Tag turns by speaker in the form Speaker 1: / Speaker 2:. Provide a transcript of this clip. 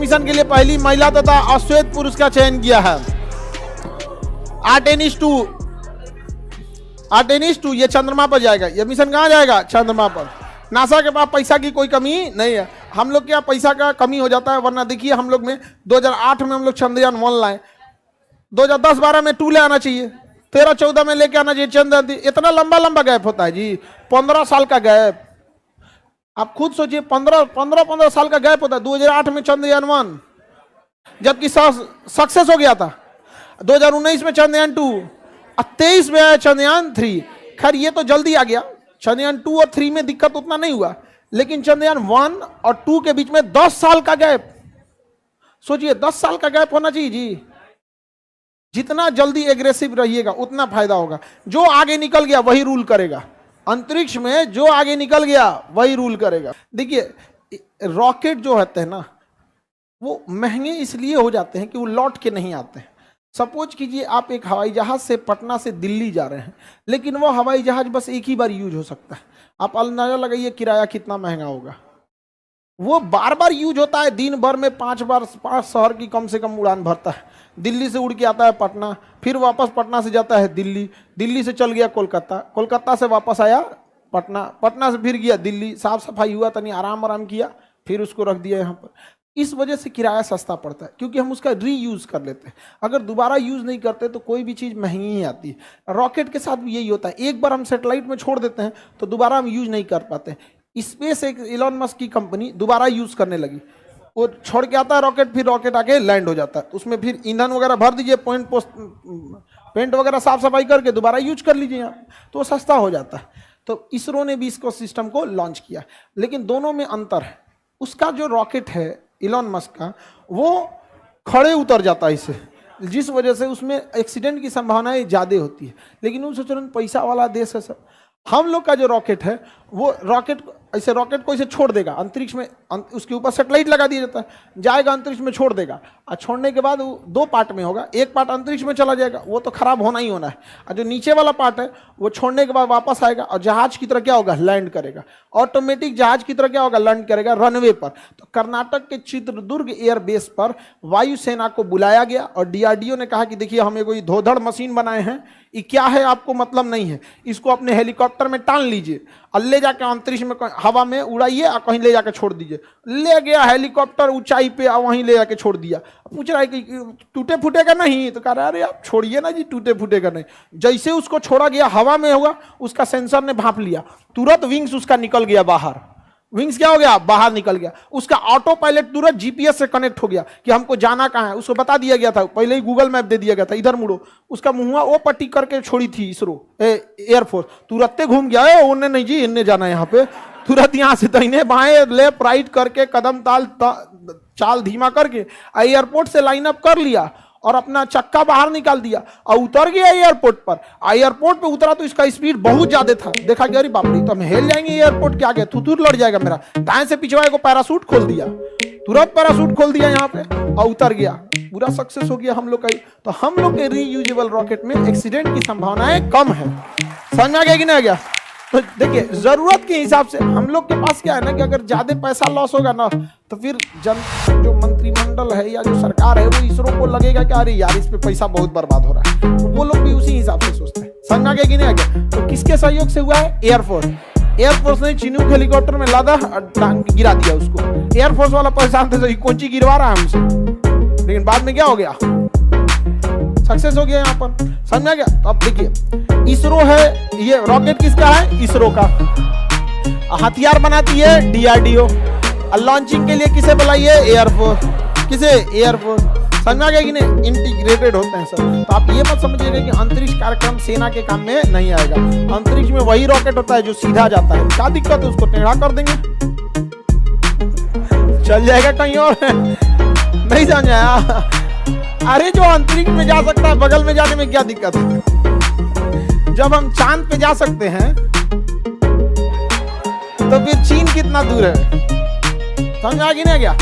Speaker 1: Mission के लिए पहली महिला तथा अश्वेत पुरुष का चयन किया है। आर्टेमिस 2 ये चंद्रमा पर जाएगा। ये मिशन कहाँ जाएगा? चंद्रमा पर। नासा के पास पैसा की कोई कमी नहीं है। हम लोग के यहाँ पैसा का कमी हो जाता है, वरना देखिए हम लोग में 2008 में हम लोग चंद्रयान 1 लाए, 2010-12 में 2 ले आना चाहिए, 13-14 में लेके आना चाहिए चंद्रयान 3। इतना लंबा गैप होता है जी, 15 साल का गैप। आप खुद सोचिए, 15 साल का गैप होता है। 2008 में चंद्रयान 1 जबकि सक्सेस हो गया था, 2019 में चंद्रयान 2, 23 में आया चंद्रयान 3। खैर ये तो जल्दी आ गया, चंद्रयान 2 और 3 में दिक्कत उतना नहीं हुआ, लेकिन चंद्रयान 1 और 2 के बीच में 10 साल का गैप। सोचिए 10 साल का गैप होना चाहिए जी। जितना जल्दी एग्रेसिव रहिएगा उतना फायदा होगा। जो आगे निकल गया वही रूल करेगा। अंतरिक्ष में जो आगे निकल गया वही रूल करेगा। देखिए रॉकेट जो होते हैं ना, वो महंगे इसलिए हो जाते हैं कि वो लौट के नहीं आते हैं। सपोज कीजिए आप एक हवाई जहाज से पटना से दिल्ली जा रहे हैं, लेकिन वो हवाई जहाज बस एक ही बार यूज हो सकता है। आप अंदाजा लगाइए किराया कितना महंगा होगा। वो बार बार यूज होता है, दिन भर में 5 शहर की कम से कम उड़ान भरता है। दिल्ली से उड़ के आता है पटना, फिर वापस पटना से जाता है दिल्ली, दिल्ली से चल गया कोलकाता, कोलकाता से वापस आया पटना, पटना से फिर गया दिल्ली, साफ सफाई हुआ, तनी आराम किया, फिर उसको रख दिया यहाँ पर। इस वजह से किराया सस्ता पड़ता है, क्योंकि हम उसका रीयूज कर लेते हैं। अगर दोबारा यूज नहीं करते तो कोई भी चीज़ महंगी ही आती है। रॉकेट के साथ भी यही होता है, एक बार हम सैटेलाइट में छोड़ देते हैं तो दोबारा हम यूज नहीं कर पाते। स्पेस एक इलॉन मस्क की कंपनी दोबारा यूज करने लगी, वो छोड़ के आता है रॉकेट, फिर रॉकेट आके लैंड हो जाता है, उसमें फिर ईंधन वगैरह भर दीजिए, पेंट वगैरह साफ सफाई करके दोबारा यूज कर लीजिए यहाँ, तो वो सस्ता हो जाता है। तो इसरो ने भी इसको सिस्टम को लॉन्च किया, लेकिन दोनों में अंतर है। उसका जो रॉकेट है इलॉन मस्क का, वो खड़े उतर जाता है इससे, जिस वजह से उसमें एक्सीडेंट की संभावनाएं ज़्यादा होती है। लेकिन वो सोच रहे हैं पैसा वाला देश है सब। हम लोग का जो रॉकेट है, वो रॉकेट को इसे छोड़ देगा अंतरिक्ष में, उसके ऊपर सैटेलाइट लगा दिया जाता है, जाएगा अंतरिक्ष में, छोड़ देगा, और छोड़ने के बाद वो 2 पार्ट में होगा। एक पार्ट अंतरिक्ष में चला जाएगा, वो तो खराब होना ही होना है, और जो नीचे वाला पार्ट है वो छोड़ने के बाद वापस आएगा और जहाज की तरह क्या होगा, लैंड करेगा। ऑटोमेटिक जहाज की तरह क्या होगा, लैंड करेगा रनवे पर। तो कर्नाटक के चित्रदुर्ग एयरबेस पर वायुसेना को बुलाया गया और DRDO ने कहा कि देखिए हमें कोई धोधड़ मशीन बनाए हैं, ये क्या है आपको मतलब नहीं है, इसको अपने हेलीकॉप्टर में टान लीजिए और ले जाके अंतरिक्ष में हवा में उड़ाइए और कहीं ले जाके छोड़ दीजिए। ले गया हेलीकॉप्टर ऊंचाई पे और वहीं ले जाके छोड़ दिया। पूछ रहा है कि टूटे फूटेगा नहीं, तो कह रहा है अरे आप छोड़िए ना जी, टूटे फूटेगा नहीं। जैसे उसको छोड़ा गया हवा में होगा, उसका सेंसर ने भांप लिया, तुरंत विंग्स उसका निकल गया बाहर। विंग्स क्या हो गया, बाहर निकल गया। उसका ऑटो पायलट तुरंत GPS से कनेक्ट हो गया कि हमको जाना कहाँ है, उसको बता दिया गया था, पहले ही गूगल मैप दे दिया गया था, इधर मुड़ो। उसका मुंह वो पट्टी करके छोड़ी थी इसरो एयरफोर्स, तुरंत घूम गया, उन्हें नहीं जी इन्हें जाना है यहाँ पे, तुरंत यहाँ से दाहिने बाएं लेफ्ट राइट करके कदम चाल धीमा करके एयरपोर्ट से लाइन अप कर लिया और अपना चक्का बाहर निकाल दिया और उतर गया एयरपोर्ट पर। एयरपोर्ट पे उतरा तो इसका स्पीड बहुत ज्यादा था, देखा गया अरे बाप रे, तो हम हिल जाएंगे एयरपोर्ट के आगे, थुथुर लड़ जाएगा मेरा। दाएं से पिछवाए को पैराशूट खोल दिया, तुरंत पैराशूट खोल दिया यहाँ पे और उतर गया, पूरा सक्सेस हो गया हम लोग का। तो हम लोग के रीयूजेबल रॉकेट में एक्सीडेंट की संभावनाएं कम है। समझ में आ गया कि नहीं आ गया? तो देखिए जरूरत के हिसाब से हम लोग के पास क्या है ना, कि अगर ज्यादा पैसा लॉस होगा ना, तो फिर जो मंत्रिमंडल है या जो सरकार है, वो इसरो को लगेगा कि अरे यार इस पे पैसा बहुत बर्बाद हो रहा है, तो वो लोग भी उसी हिसाब से सोचते हैं। समझ आ गया कि नहीं आ गया? तो किसके सहयोग से हुआ है? एयरफोर्स ने चिनूक हेलीकॉप्टर में लादा और गिरा दिया उसको। एयरफोर्स वाला परेशान थे, तो कौन ची गिरवा रहा है हमसे, लेकिन बाद में क्या हो गया, सक्सेस हो गया यहाँ पर। समझ में आ गया? तो अब देखिए इसरो है, ये रॉकेट किसका है? इसरो का। हथियार बनाती है DRDO, और लॉन्चिंग के लिए किसे बुलाइए? एयरफोर्स। किसे? एयरफोर्स। समझ में आ गया कि नहीं? इंटीग्रेटेड होते हैं सब। तो आप ये मत समझिएगा कि अंतरिक्ष कार्यक्रम सेना के काम में नहीं आएगा। अंतरिक्ष में वही रॉकेट होता है जो सीधा जाता है, क्या दिक्कत है, उसको टेढ़ा कर देंगे चल जाएगा कहीं और। नहीं समझ आया? अरे जो अंतरिक्ष में जा सकता है, बगल में जाने में क्या दिक्कत है? जब हम चांद पे जा सकते हैं तो फिर चीन कितना दूर है? समझ आ गया नहीं गया?